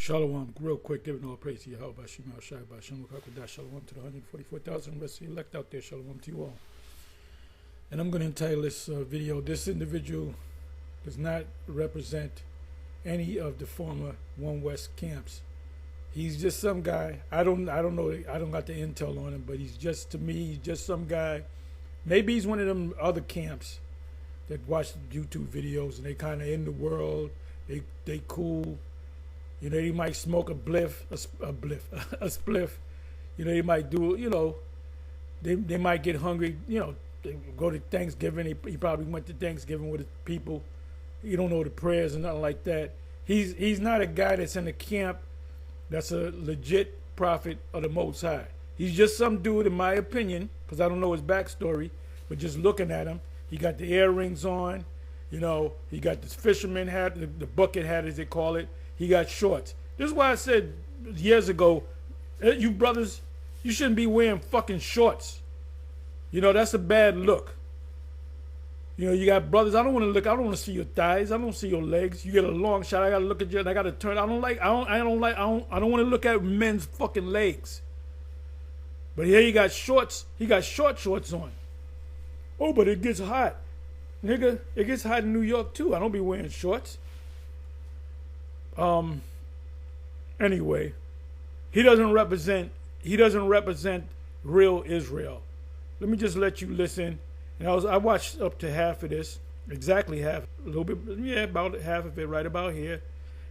Shalom, real quick, giving all praise to Yahweh, Bashim Al-Shai, Bashim Al-Kakodah, Shalom to the 144,000 rest of the elect out there, Shalom to you all. And I'm going to entitle this video, "This individual does not represent any of the former One West camps." He's just some guy. I don't know, I don't got the intel on him, but he's just, to me, he's just some guy. Maybe he's one of them other camps that watch YouTube videos and they kind of in the world, they cool. You know, they might smoke a spliff. You know, they might do, you know, they might get hungry. You know, they go to Thanksgiving. He probably went to Thanksgiving with his people. You don't know the prayers and nothing like that. He's not a guy that's in the camp that's a legit prophet of the Most High. He's just some dude, in my opinion, because I don't know his backstory, but just looking at him, he got the earrings on. You know, he got this fisherman hat, the bucket hat as they call it. He got shorts. This is why I said years ago, you brothers, you shouldn't be wearing fucking shorts. You know, that's a bad look. You know, you got brothers, I don't want to see your thighs. I don't see your legs. You get a long shot, I gotta look at you and I gotta turn. I don't want to look at men's fucking legs. But here you got shorts. He got shorts on. Oh, but it gets hot. Nigga, it gets hot in New York too. I don't be wearing shorts. Anyway, he doesn't represent real Israel. Let me just let you listen. And I watched up to half of this, exactly half, a little bit, yeah, about half of it, right about here.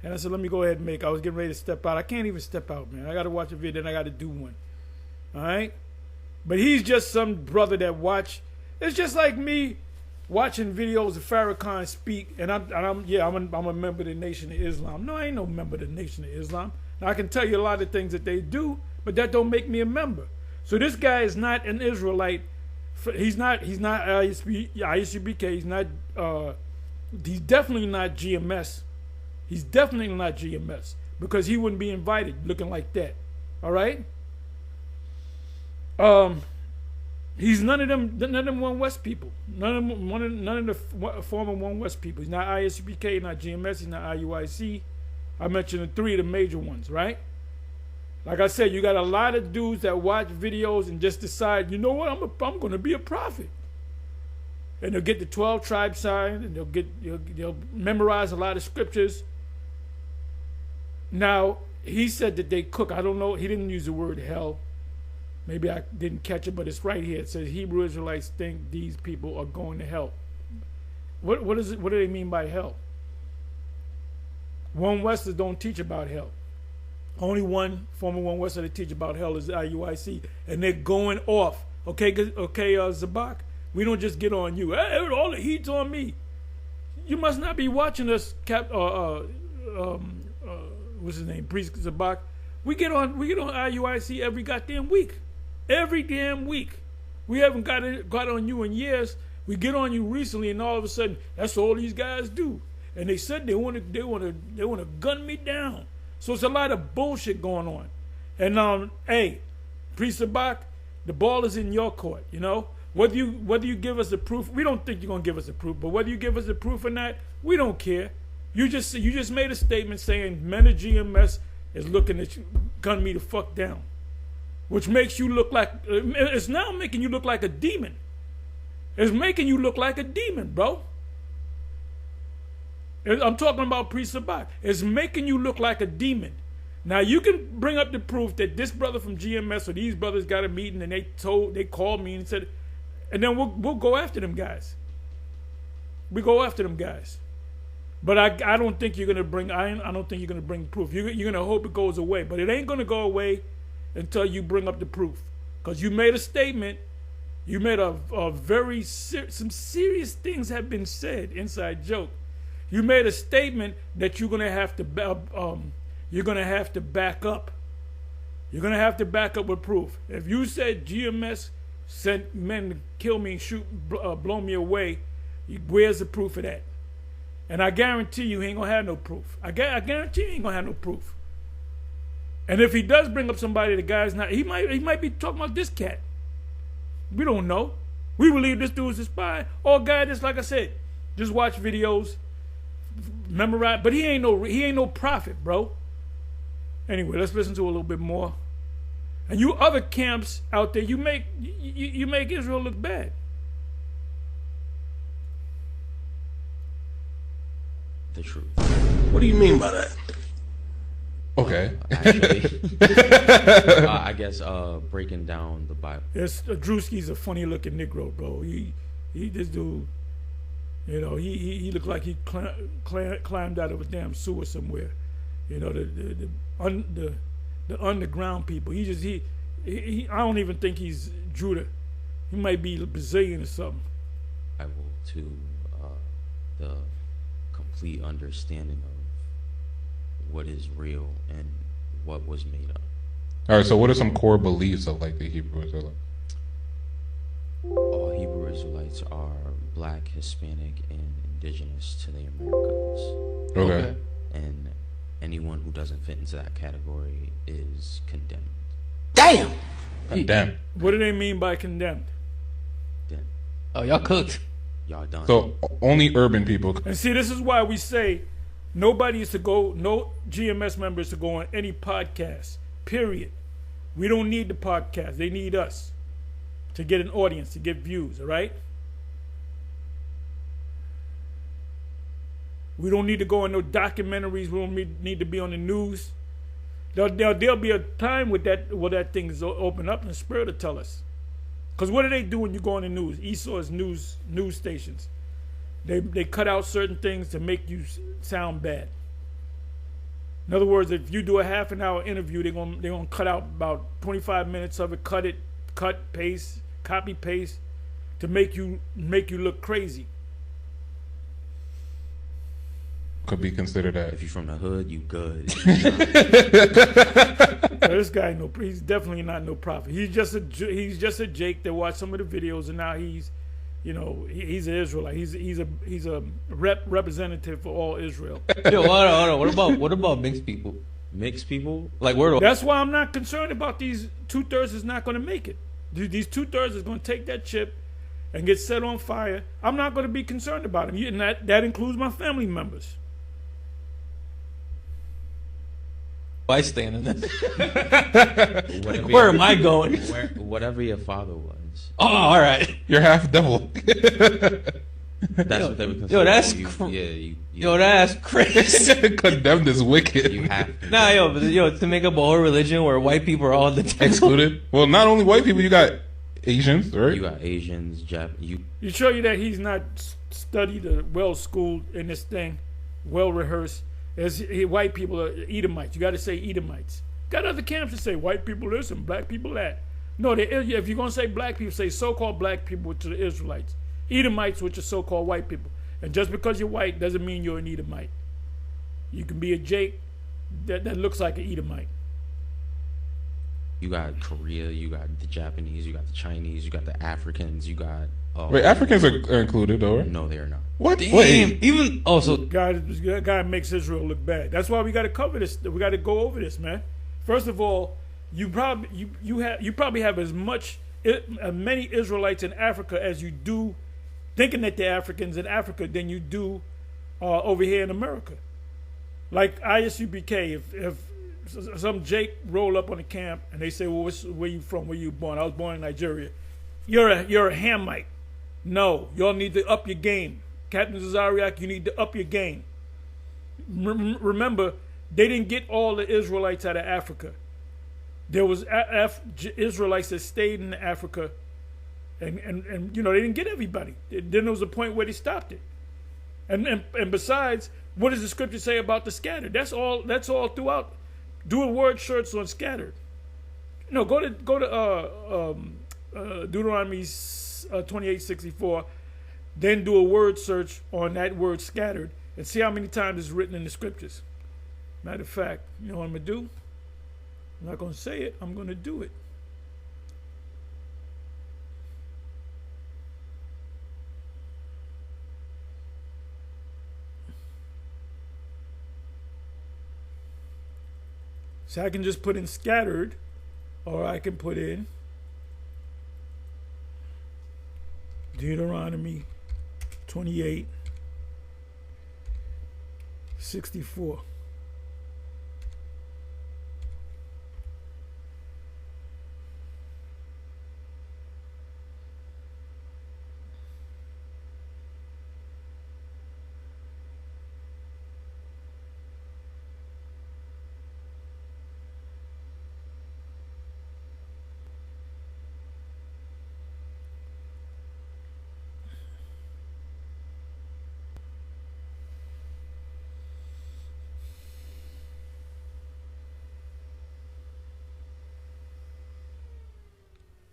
And I said, let me go ahead and I was getting ready to step out. I can't even step out, man. I got to watch a video, then I got to do one. All right? But he's just some brother that it's just like me watching videos of Farrakhan speak, and I'm a member of the Nation of Islam. No, I ain't no member of the Nation of Islam. Now, I can tell you a lot of things that they do, but that don't make me a member. So this guy is not an Israelite. He's not ISUBK. He's definitely not GMS. He's definitely not GMS, because he wouldn't be invited looking like that. All right? He's none of them One West people. None of the former One West people. He's not ISUBK, not GMS, he's not IUIC. I mentioned the three of the major ones, right? Like I said, you got a lot of dudes that watch videos and just decide, you know what, I'm going to be a prophet. And they'll get the 12 tribe sign, and they'll memorize a lot of scriptures. Now, he said that they cook. I don't know. He didn't use the word hell. Maybe I didn't catch it, but it's right here. It says Hebrew Israelites think these people are going to hell. What is it? What do they mean by hell? One Westers don't teach about hell. Only one former One Wester that teach about hell is IUIC, and they're going off. Okay, Zabak, we don't just get on you. Hey, all the heat's on me. You must not be watching us, what's his name, Priest Zabak. We get on IUIC every goddamn week. Every damn week. We haven't got on you in years. We get on you recently, and all of a sudden, that's all these guys do. And they said they want to gun me down. So it's a lot of bullshit going on. And hey, Priest Sabak, the ball is in your court. You know, whether you give us the proof, we don't think you're gonna give us the proof. But whether you give us the proof or not, we don't care. You just made a statement saying men of GMS is looking at you, gun me the fuck down, which makes you look like, it's now making you look like a demon. It's making you look like a demon, bro. I'm talking about Priest Sabak. It's making you look like a demon. Now you can bring up the proof that this brother from GMS or these brothers got a meeting and they called me and said, and then we'll go after them guys. We go after them guys. But I don't think you're gonna bring. I don't think you're gonna bring proof. You're gonna hope it goes away, but it ain't gonna go away until you bring up the proof. Because you made a statement. You made some serious things have been said. Inside joke. You made a statement that you're gonna have to back up. You're gonna have to back up with proof. If you said GMS sent men to kill me and shoot, blow me away, where's the proof of that? And I guarantee you he ain't gonna have no proof. I guarantee you he ain't gonna have no proof. And if he does bring up somebody, the guy's not, he might be talking about this cat. We don't know. We believe this dude's a spy. Or a guy that's, like I said, just watch videos, memorize, but he ain't no prophet, bro. Anyway, let's listen to a little bit more. And you other camps out there, you make Israel look bad. The truth. What do you mean by that? Okay. Actually, I guess breaking down the Bible. Yes, Drewski's a funny looking Negro, bro. He this dude, you know, he looked like he climbed out of a damn sewer somewhere. You know, the underground people. He I don't even think he's Judah. He might be Brazilian or something. Bible to the complete understanding of what is real and what was made up. All right. So, what are some core beliefs of like the Hebrew Israelites? All Hebrew Israelites are black, Hispanic, and indigenous to the Americas. Okay. And anyone who doesn't fit into that category is condemned. Damn. Damn. What do they mean by condemned? Then Oh, y'all cooked. y'all done. So only urban people. And see, this is why we say nobody is to go, no GMS members to go on any podcast, period. We don't need the podcast. They need us to get an audience, to get views, all right? We don't need to go on no documentaries. We don't need to be on the news. There'll be a time with that where that thing is open up and the Spirit will tell us. Because what do they do when you go on the news? Esau's news stations. They cut out certain things to make you sound bad. In other words, if you do a half an hour interview, they're gonna cut out about 25 minutes of it, cut, paste, copy, paste, to make you look crazy. Could be considered if that. you're from the hood, you good. So this guy, he's definitely not no prophet. He's just a Jake that watched some of the videos, and now he's an Israelite. He's a representative for all Israel. Yo, hold on. What about mixed people? Mixed people? Like, where do That's why I'm not concerned about these 2/3 is not going to make it. These 2/3 is going to take that chip and get set on fire. I'm not going to be concerned about them, and that includes my family members. I stand in that? Whatever Where your- am I going? Whatever your father was. Oh, all right. You're half devil. That's what they would consider. Yo, that's you, Yo, that's crazy. Condemned as wicked. you have to. Nah, yo, to make up a whole religion where white people are all the devil. Excluded. Well, not only white people, you got Asians, right? You got Asians, you show you that he's not studied or well schooled in this thing, well rehearsed. As white people are Edomites. You got to say Edomites. Got other camps that say white people this and black people that. No, if you're gonna say black people, say so-called black people to the Israelites. Edomites, which are so-called white people. And just because you're white doesn't mean you're an Edomite. You can be a Jake that looks like an Edomite. You got Korea, you got the Japanese, you got the Chinese, you got the Africans, you got. Wait, Africans are included, though, right? No, they are not. What? Damn. Wait. Even so That guy makes Israel look bad. That's why we got to cover this. We got to go over this, man. First of all, you probably have as many Israelites in Africa as you do thinking that they're Africans in Africa than you do over here in America. Like ISUBK, if some Jake roll up on the camp and they say, "Well, where you from? Where you born?" I was born in Nigeria. You're a Hamite. No, y'all need to up your game. Captain Zariak, you need to up your game. Remember, they didn't get all the Israelites out of Africa. There was Israelites that stayed in Africa, and they didn't get everybody. Then there was a point where they stopped it. And besides, what does the scripture say about the scattered? That's all throughout. Do a word search on scattered. No, go to Deuteronomy 28:64. Then do a word search on that word scattered and see how many times it's written in the scriptures. Matter of fact, you know what I'm going to do? I'm not going to say it. I'm going to do it. So I can just put in scattered, or I can put in Deuteronomy 28:64.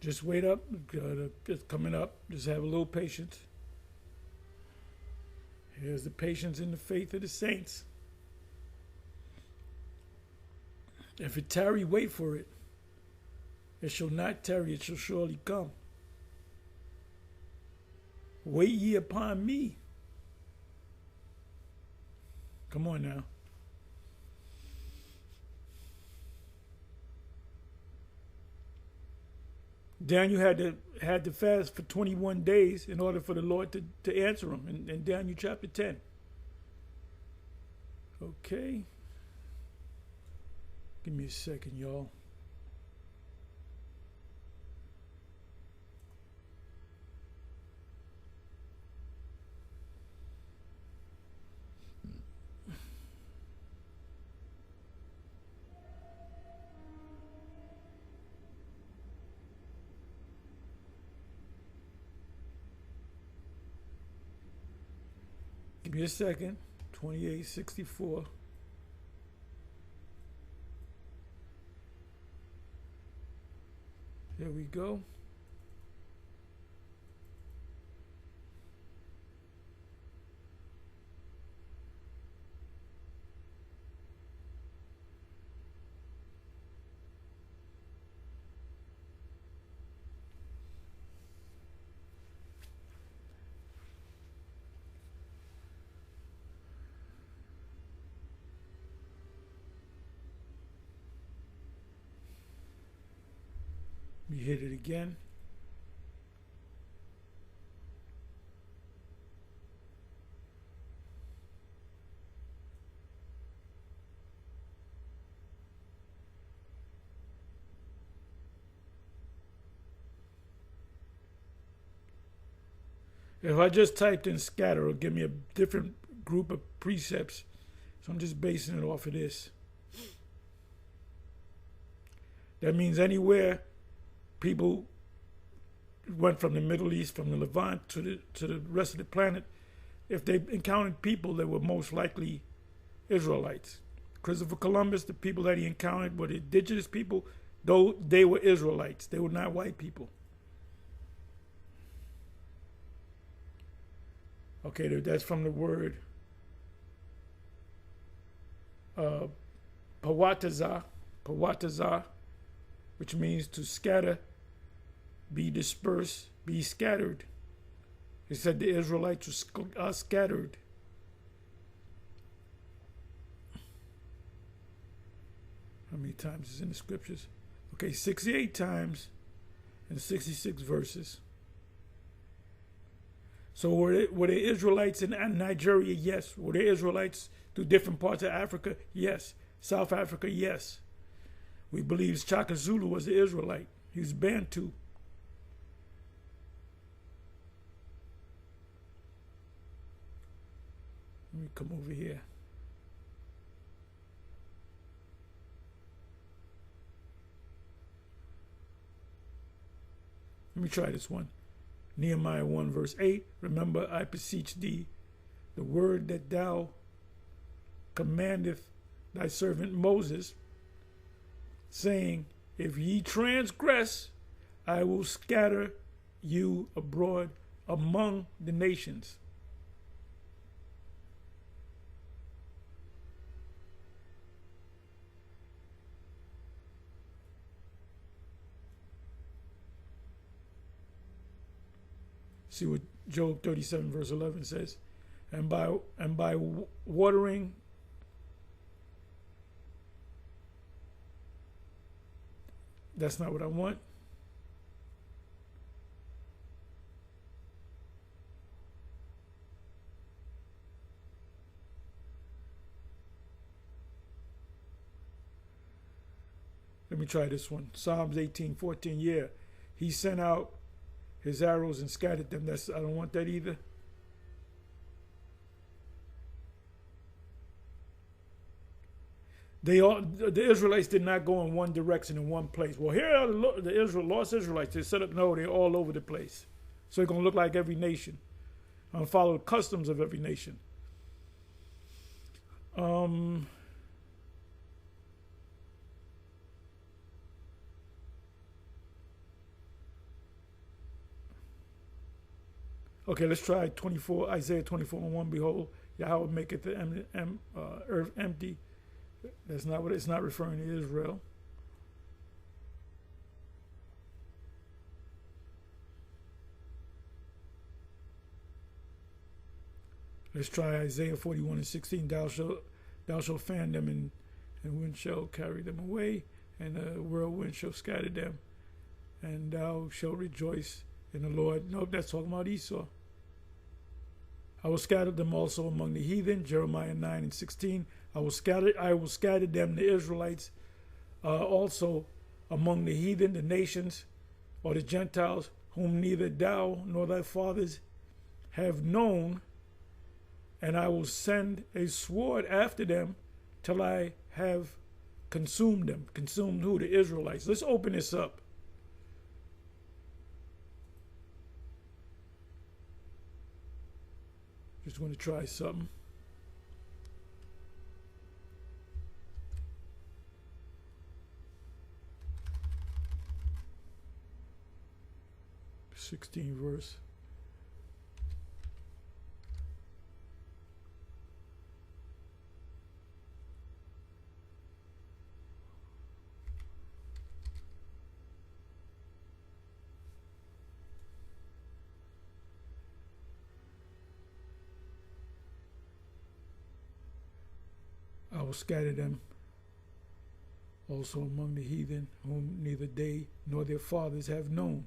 Just wait up. It's coming up. Just have a little patience. Here's the patience in the faith of the saints. If it tarry, wait for it. It shall not tarry, it shall surely come. Wait ye upon me. Come on now. Daniel had to fast for 21 days in order for the Lord to answer him in Daniel chapter 10. Okay. Give me a second, y'all. Give me a second. 2864. There we go. We hit it again. If I just typed in scatter, it'll give me a different group of precepts. So I'm just basing it off of this. That means anywhere people went from the Middle East, from the Levant to the rest of the planet, if they encountered people, they were most likely Israelites. Christopher Columbus, the people that he encountered were the indigenous people, though they were Israelites. They were not white people. Okay, that's from the word pawatazah, which means to scatter, be dispersed, be scattered. He said the Israelites are scattered. How many times is in the scriptures? Okay, 68 times and 66 verses. So were there Israelites in Nigeria? Yes. Were there Israelites through different parts of Africa? Yes. South Africa? Yes. We believe Shaka Zulu was an Israelite. He was Bantu. Let me come over here. Let me try this one. Nehemiah 1 verse 8. Remember, I beseech thee, the word that thou commandeth thy servant Moses, saying, if ye transgress, I will scatter you abroad among the nations. See what Job 37 verse 11 says. And by watering that's not what I want. Let me try this one. Psalms 18:14. Yeah, he sent out his arrows and scattered them. I don't want that either. The Israelites did not go in one direction in one place. Well, here are the lost Israelites. They set up, no, they're all over the place. So they're going to look like every nation. I'm going to follow the customs of every nation. Okay, let's try 24. Isaiah 24:1. Behold, Yahweh maketh the earth empty. That's not what it's not referring to Israel. Let's try Isaiah 41:16. Thou shalt fan them, and wind shall carry them away, and the whirlwind shall scatter them, and thou shalt rejoice in the Lord. Nope, that's talking about Esau. I will scatter them also among the heathen. Jeremiah 9:16. I will scatter them, the Israelites, also among the heathen, the nations, or the Gentiles, whom neither thou nor thy fathers have known. And I will send a sword after them till I have consumed them. Consumed who? The Israelites. Let's open this up. Just want to try something. #16 verse. I will scatter them also among the heathen, whom neither they nor their fathers have known.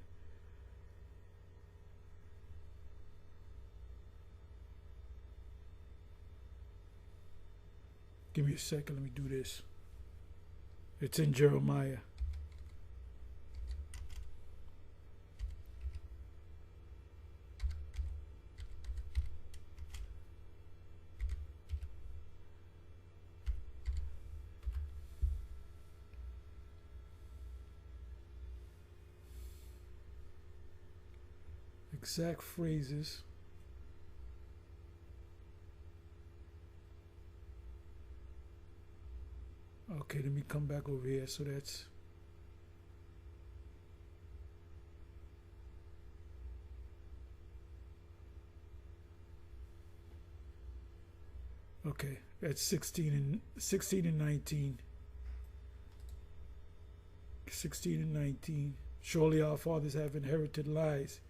Give me a second, let me do this. It's in Jeremiah. Exact phrases. Okay, let me come back over here. So that's okay. That's 16 and 19. 16 and 19. Surely our fathers have inherited lies.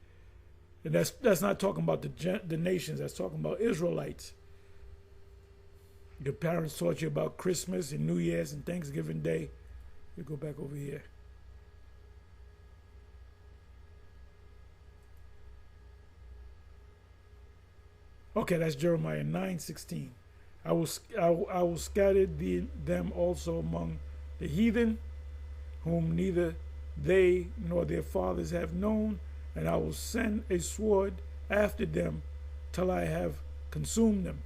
And that's not talking about the nations. That's talking about Israelites. Your parents taught you about Christmas and New Year's and Thanksgiving Day. You go back over here. Okay, that's Jeremiah 9:16. I will scatter them also among the heathen, whom neither they nor their fathers have known, and I will send a sword after them till I have consumed them.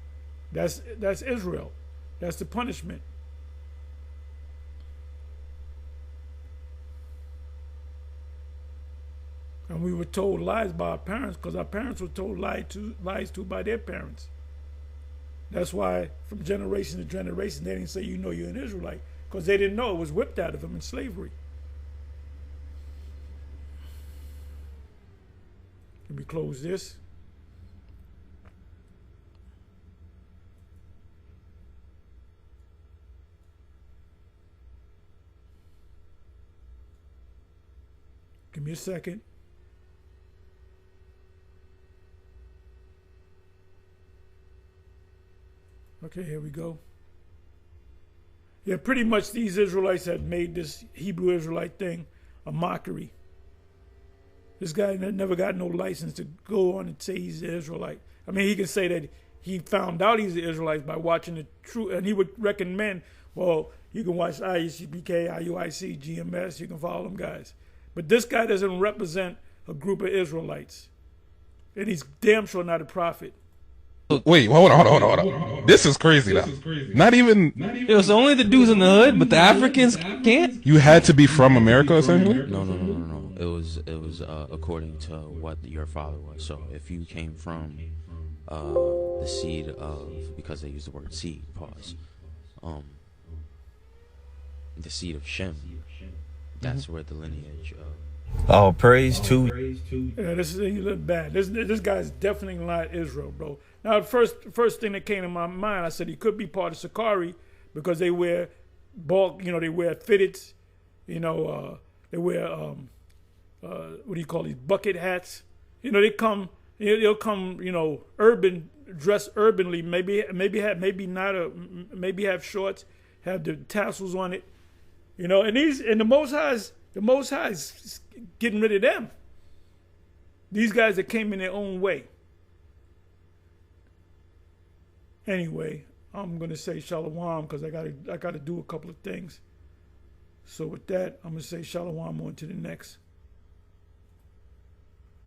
That's Israel. That's the punishment. And we were told lies by our parents because our parents were told lies to by their parents. That's why from generation to generation they didn't say, you know, you're an Israelite, because they didn't know. It was whipped out of them in slavery. Let me close this. Give me a second. Okay, here we go. Yeah, pretty much these Israelites had made this Hebrew Israelite thing a mockery. This guy never got no license to go on and say he's an Israelite. I mean, he can say that he found out he's an Israelite by watching the true, and he would recommend, well, you can watch IUCBK, IUIC, GMS, you can follow them guys. But this guy doesn't represent a group of Israelites. And he's damn sure not a prophet. Wait, hold on. This is crazy now. Not even. It was only the dudes in the hood, but the Africans can't. You had to be from America, essentially. No. It was according to what your father was. So if you came from the seed of, because they use the word seed, pause, the seed of Shem, that's where the lineage of All praise to Yeah, he look bad. This guy's definitely not Israel, bro. Now, the first thing that came to my mind, I said he could be part of Sakari because they wear bulk, they wear fitteds, they wear what do you call these bucket hats? They'll come, urban, dress urbanly. Maybe have shorts, have the tassels on it, and the Most High is getting rid of them. These guys that came in their own way. Anyway, I'm gonna say shalom because I gotta do a couple of things. So with that, I'm gonna say shalom on to the next.